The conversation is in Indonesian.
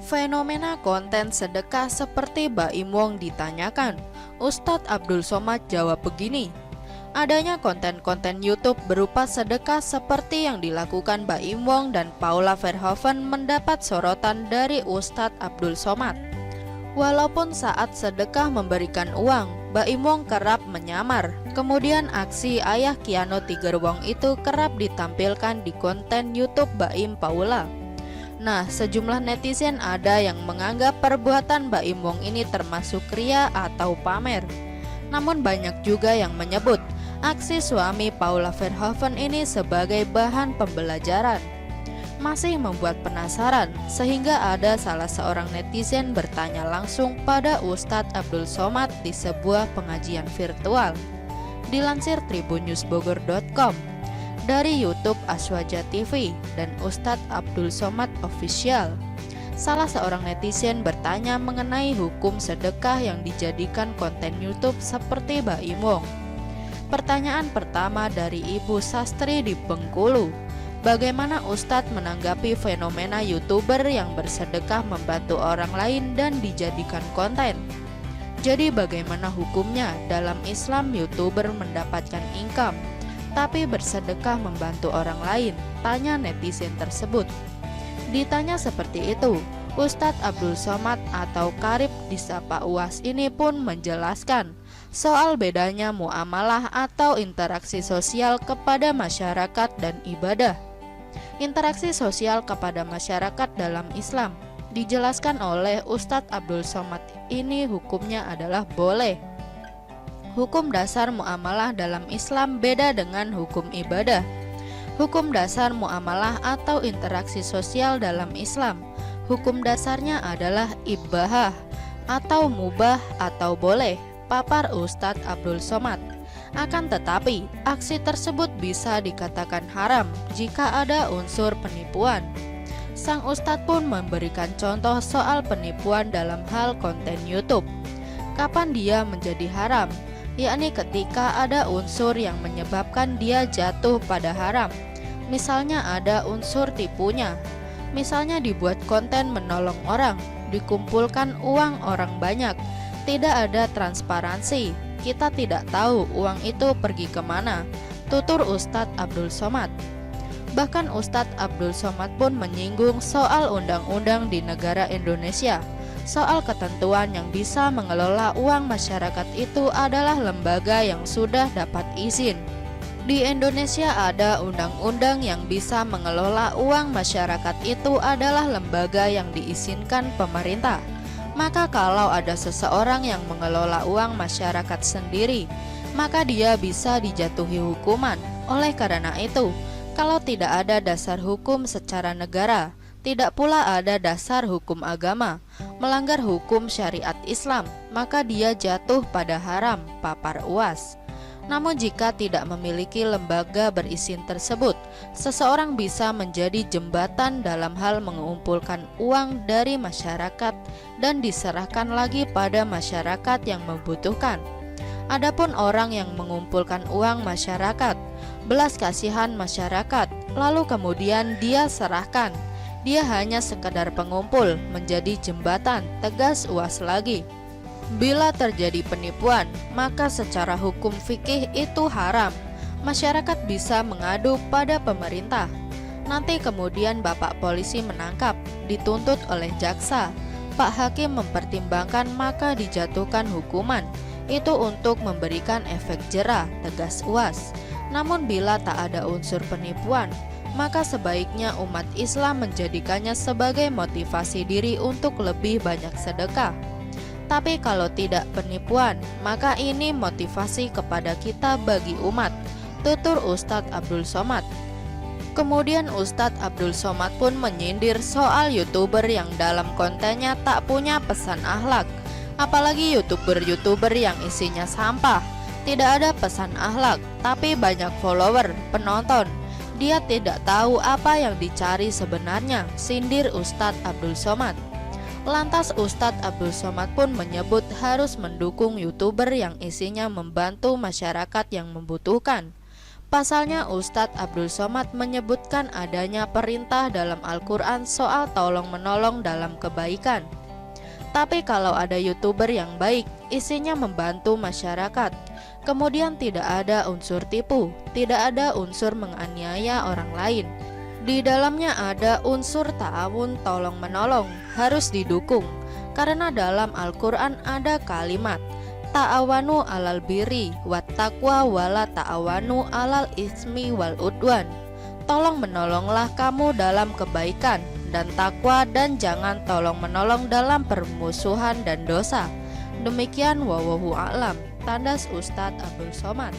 Fenomena konten sedekah seperti Baim Wong ditanyakan. Ustadz Abdul Somad jawab begini, adanya konten-konten YouTube berupa sedekah seperti yang dilakukan Baim Wong dan Paula Verhoeven mendapat sorotan dari Ustadz Abdul Somad. Walaupun saat sedekah memberikan uang, Baim Wong kerap menyamar. Kemudian aksi ayah Keanu Tiger Wong itu kerap ditampilkan di konten YouTube Baim Paula. Nah, sejumlah netizen ada yang menganggap perbuatan Baim Wong ini termasuk ria atau pamer. Namun banyak juga yang menyebut aksi suami Paula Verhoeven ini sebagai bahan pembelajaran. Masih membuat penasaran, sehingga ada salah seorang netizen bertanya langsung pada Ustadz Abdul Somad di sebuah pengajian virtual. Dilansir tribunnewsbogor.com, dari YouTube Aswaja TV dan Ustadz Abdul Somad Official. Salah seorang netizen bertanya mengenai hukum sedekah yang dijadikan konten YouTube seperti Baim Wong. Pertanyaan pertama dari Ibu Sastri di Bengkulu, bagaimana Ustadz menanggapi fenomena YouTuber yang bersedekah membantu orang lain dan dijadikan konten? Jadi bagaimana hukumnya dalam Islam YouTuber mendapatkan income tapi bersedekah membantu orang lain? Tanya netizen tersebut. Ditanya seperti itu, Ustadz Abdul Somad atau Karib disapa UAS ini pun menjelaskan soal bedanya muamalah atau interaksi sosial kepada masyarakat dan ibadah. Interaksi sosial kepada masyarakat dalam Islam dijelaskan oleh Ustadz Abdul Somad ini hukumnya adalah boleh. Hukum dasar muamalah dalam Islam beda dengan hukum ibadah. Hukum dasar muamalah atau interaksi sosial dalam Islam, hukum dasarnya adalah ibahah atau mubah atau boleh, papar Ustadz Abdul Somad. Akan tetapi, aksi tersebut bisa dikatakan haram jika ada unsur penipuan. Sang Ustadz pun memberikan contoh soal penipuan dalam hal konten YouTube. Kapan dia menjadi haram? Yakni ketika ada unsur yang menyebabkan dia jatuh pada haram. Misalnya ada unsur tipunya. Misalnya dibuat konten menolong orang, dikumpulkan uang orang banyak, tidak ada transparansi, kita tidak tahu uang itu pergi kemana, tutur Ustadz Abdul Somad. Bahkan Ustadz Abdul Somad pun menyinggung soal undang-undang di negara Indonesia. Soal ketentuan yang bisa mengelola uang masyarakat itu adalah lembaga yang sudah dapat izin. Di Indonesia ada undang-undang yang bisa mengelola uang masyarakat itu adalah lembaga yang diizinkan pemerintah. Maka kalau ada seseorang yang mengelola uang masyarakat sendiri, maka dia bisa dijatuhi hukuman. Oleh karena itu, kalau tidak ada dasar hukum secara negara, tidak pula ada dasar hukum agama, melanggar hukum syariat Islam, maka dia jatuh pada haram, papar UAS. Namun jika tidak memiliki lembaga berizin tersebut, seseorang bisa menjadi jembatan dalam hal mengumpulkan uang dari masyarakat dan diserahkan lagi pada masyarakat yang membutuhkan. Adapun orang yang mengumpulkan uang masyarakat, belas kasihan masyarakat, lalu kemudian dia serahkan, dia hanya sekadar pengumpul, menjadi jembatan, tegas UAS lagi. Bila terjadi penipuan, maka secara hukum fikih itu haram. Masyarakat bisa mengadu pada pemerintah. Nanti kemudian Bapak polisi menangkap, dituntut oleh jaksa. Pak hakim mempertimbangkan maka dijatuhkan hukuman. Itu untuk memberikan efek jera, tegas UAS. Namun bila tak ada unsur penipuan, maka sebaiknya umat Islam menjadikannya sebagai motivasi diri untuk lebih banyak sedekah. Tapi kalau tidak penipuan, maka ini motivasi kepada kita bagi umat, tutur Ustadz Abdul Somad. Kemudian Ustadz Abdul Somad pun menyindir soal YouTuber yang dalam kontennya tak punya pesan akhlak. Apalagi YouTuber yang isinya sampah, tidak ada pesan akhlak, tapi banyak follower, penonton. Dia tidak tahu apa yang dicari sebenarnya, sindir Ustadz Abdul Somad. Lantas Ustadz Abdul Somad pun menyebut harus mendukung YouTuber yang isinya membantu masyarakat yang membutuhkan. Pasalnya Ustadz Abdul Somad menyebutkan adanya perintah dalam Al-Quran soal tolong-menolong dalam kebaikan. Tapi kalau ada YouTuber yang baik, isinya membantu masyarakat, kemudian tidak ada unsur tipu, tidak ada unsur menganiaya orang lain, di dalamnya ada unsur ta'awun tolong-menolong, harus didukung. Karena dalam Al-Quran ada kalimat ta'awanu alal birri wat taqwa wala ta'awanu alal ismi wal udwan. Tolong menolonglah kamu dalam kebaikan dan takwa, dan jangan tolong menolong dalam permusuhan dan dosa. Demikian wallahu a'lam, tandas Ustadz Abdul Somad.